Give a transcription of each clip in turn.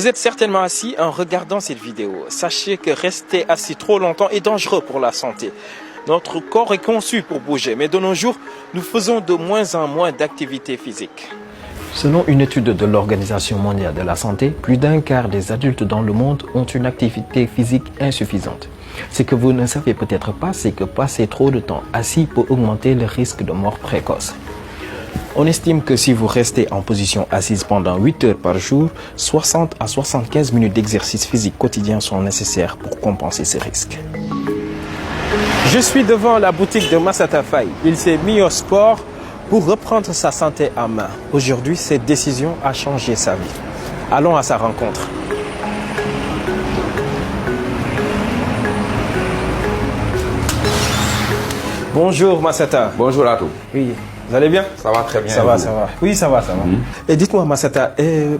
Vous êtes certainement assis en regardant cette vidéo. Sachez que rester assis trop longtemps est dangereux pour la santé. Notre corps est conçu pour bouger, mais de nos jours, nous faisons de moins en moins d'activités physiques. Selon une étude de l'Organisation mondiale de la santé, plus d'un quart des adultes dans le monde ont une activité physique insuffisante. Ce que vous ne savez peut-être pas, c'est que passer trop de temps assis peut augmenter le risque de mort précoce. On estime que si vous restez en position assise pendant 8 heures par jour, 60 à 75 minutes d'exercice physique quotidien sont nécessaires pour compenser ces risques. Je suis devant la boutique de Massata Faye. Il s'est mis au sport pour reprendre sa santé en main. Aujourd'hui, cette décision a changé sa vie. Allons à sa rencontre. Bonjour Massata. Bonjour à tous. Oui, vous allez bien? Ça va très bien. Ça va. Oui, ça va. Et dites-moi Massata,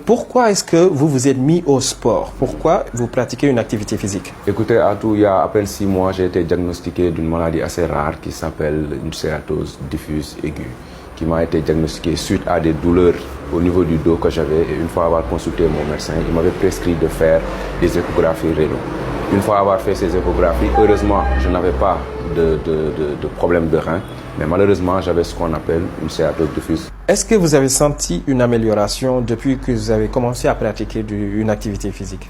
pourquoi est-ce que vous vous êtes mis au sport? Pourquoi vous pratiquez une activité physique? Écoutez, Atou, il y a à peine 6 mois, j'ai été diagnostiqué d'une maladie assez rare qui s'appelle une cératose diffuse aiguë, qui m'a été diagnostiquée suite à des douleurs au niveau du dos que j'avais. Et une fois avoir consulté mon médecin, il m'avait prescrit de faire des échographies rénaux. Une fois avoir fait ces échographies, heureusement, je n'avais pas de problème de rein, mais malheureusement, j'avais ce qu'on appelle une cératose diffuse. Est-ce que vous avez senti une amélioration depuis que vous avez commencé à pratiquer une activité physique?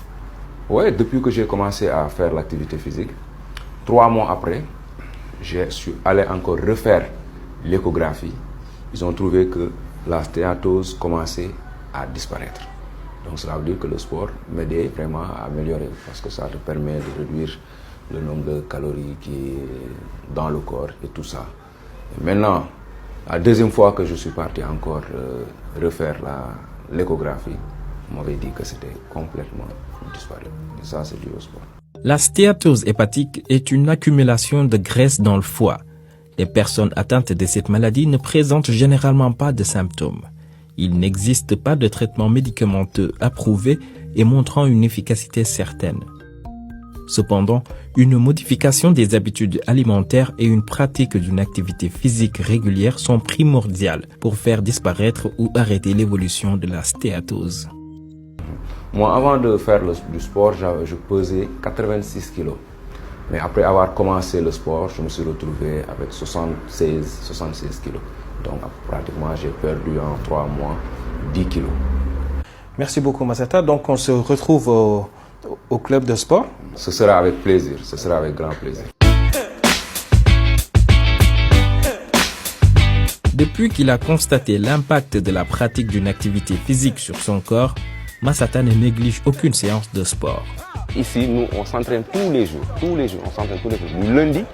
Oui, depuis que j'ai commencé à faire l'activité physique, 3 mois après, je suis allé encore refaire l'échographie. Ils ont trouvé que la stéatose commençait à disparaître. Donc cela veut dire que le sport m'aidait vraiment à améliorer parce que ça te permet de réduire le nombre de calories qui est dans le corps et tout ça. Et maintenant, la deuxième fois que je suis parti encore refaire l'échographie, on m'avait dit que c'était complètement disparu. Et ça, c'est dû au sport. La stéatose hépatique est une accumulation de graisse dans le foie. Les personnes atteintes de cette maladie ne présentent généralement pas de symptômes. Il n'existe pas de traitement médicamenteux approuvé et montrant une efficacité certaine. Cependant, une modification des habitudes alimentaires et une pratique d'une activité physique régulière sont primordiales pour faire disparaître ou arrêter l'évolution de la stéatose. Moi, avant de faire du sport, je pesais 86 kilos. Mais après avoir commencé le sport, je me suis retrouvé avec 76 kilos. Donc pratiquement, j'ai perdu en 3 mois 10 kilos. Merci beaucoup Massata. Donc on se retrouve au club de sport. Ce sera avec plaisir, ce sera avec grand plaisir. Depuis qu'il a constaté l'impact de la pratique d'une activité physique sur son corps, Massata ne néglige aucune séance de sport. Ici, nous, on s'entraîne tous les jours, on s'entraîne tous les jours, du lundi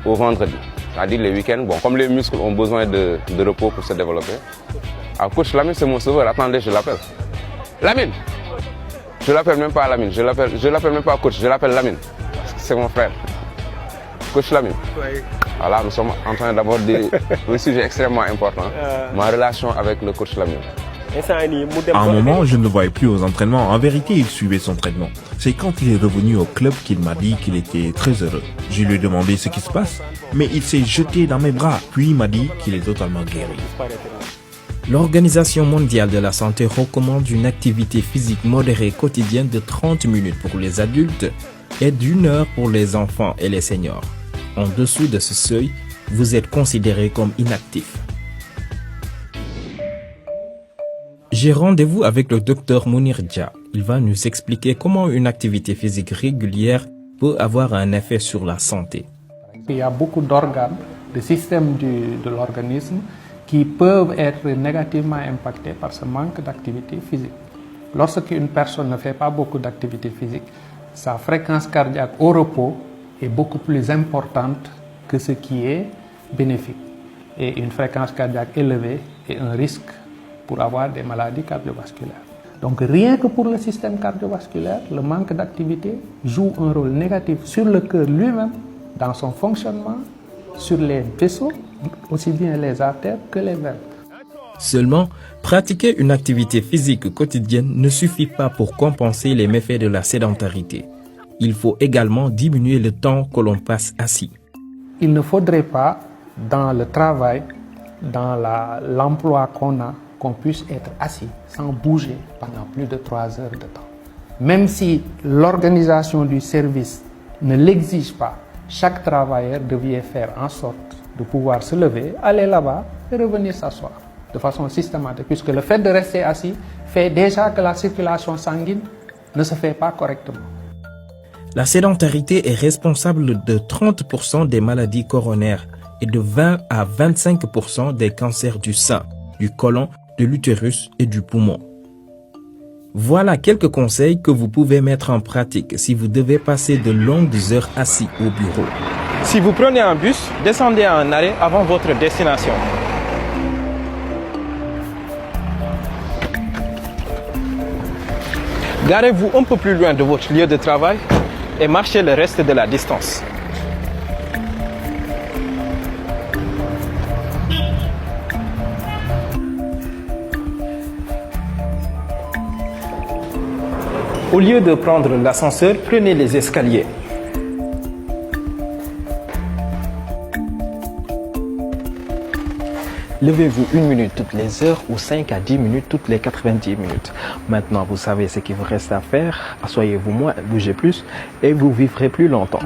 au vendredi. C'est-à-dire les week-ends, bon, comme les muscles ont besoin de repos pour se développer. Alors, coach Lamine, c'est mon sauveur, attendez, je l'appelle. Lamine! Je l'appelle même pas Lamine, je l'appelle même pas coach, je l'appelle Lamine. C'est mon frère. Coach Lamine. Oui. Voilà, nous sommes en train d'aborder un sujet extrêmement important, ma relation avec le coach Lamine. À un moment, je ne le voyais plus aux entraînements. En vérité, il suivait son traitement. C'est quand il est revenu au club qu'il m'a dit qu'il était très heureux. Je lui ai demandé ce qui se passe, mais il s'est jeté dans mes bras. Puis il m'a dit qu'il est totalement guéri. L'Organisation mondiale de la santé recommande une activité physique modérée quotidienne de 30 minutes pour les adultes et d'1 heure pour les enfants et les seniors. En dessous de ce seuil, vous êtes considéré comme inactif. J'ai rendez-vous avec le docteur Mounir Dia. Il va nous expliquer comment une activité physique régulière peut avoir un effet sur la santé. Il y a beaucoup d'organes, de systèmes de l'organisme qui peuvent être négativement impactés par ce manque d'activité physique. Lorsqu'une personne ne fait pas beaucoup d'activité physique, sa fréquence cardiaque au repos est beaucoup plus importante que ce qui est bénéfique. Et une fréquence cardiaque élevée est un risque pour avoir des maladies cardiovasculaires. Donc rien que pour le système cardiovasculaire, le manque d'activité joue un rôle négatif sur le cœur lui-même, dans son fonctionnement, sur les vaisseaux, aussi bien les artères que les veines. Seulement, pratiquer une activité physique quotidienne ne suffit pas pour compenser les méfaits de la sédentarité. Il faut également diminuer le temps que l'on passe assis. Il ne faudrait pas, dans le travail, dans l'emploi qu'on a, qu'on puisse être assis sans bouger pendant plus de 3 heures de temps. Même si l'organisation du service ne l'exige pas, chaque travailleur devait faire en sorte de pouvoir se lever, aller là-bas et revenir s'asseoir de façon systématique, puisque le fait de rester assis fait déjà que la circulation sanguine ne se fait pas correctement. La sédentarité est responsable de 30% des maladies coronaires et de 20 à 25% des cancers du sein, du côlon, de l'utérus et du poumon. Voilà quelques conseils que vous pouvez mettre en pratique si vous devez passer de longues heures assis au bureau. Si vous prenez un bus, descendez à un arrêt avant votre destination. Garez-vous un peu plus loin de votre lieu de travail et marchez le reste de la distance. Au lieu de prendre l'ascenseur, prenez les escaliers. Levez-vous 1 minute toutes les heures ou 5 à 10 minutes toutes les 90 minutes. Maintenant, vous savez ce qu'il vous reste à faire. Asseyez-vous moins, bougez plus et vous vivrez plus longtemps.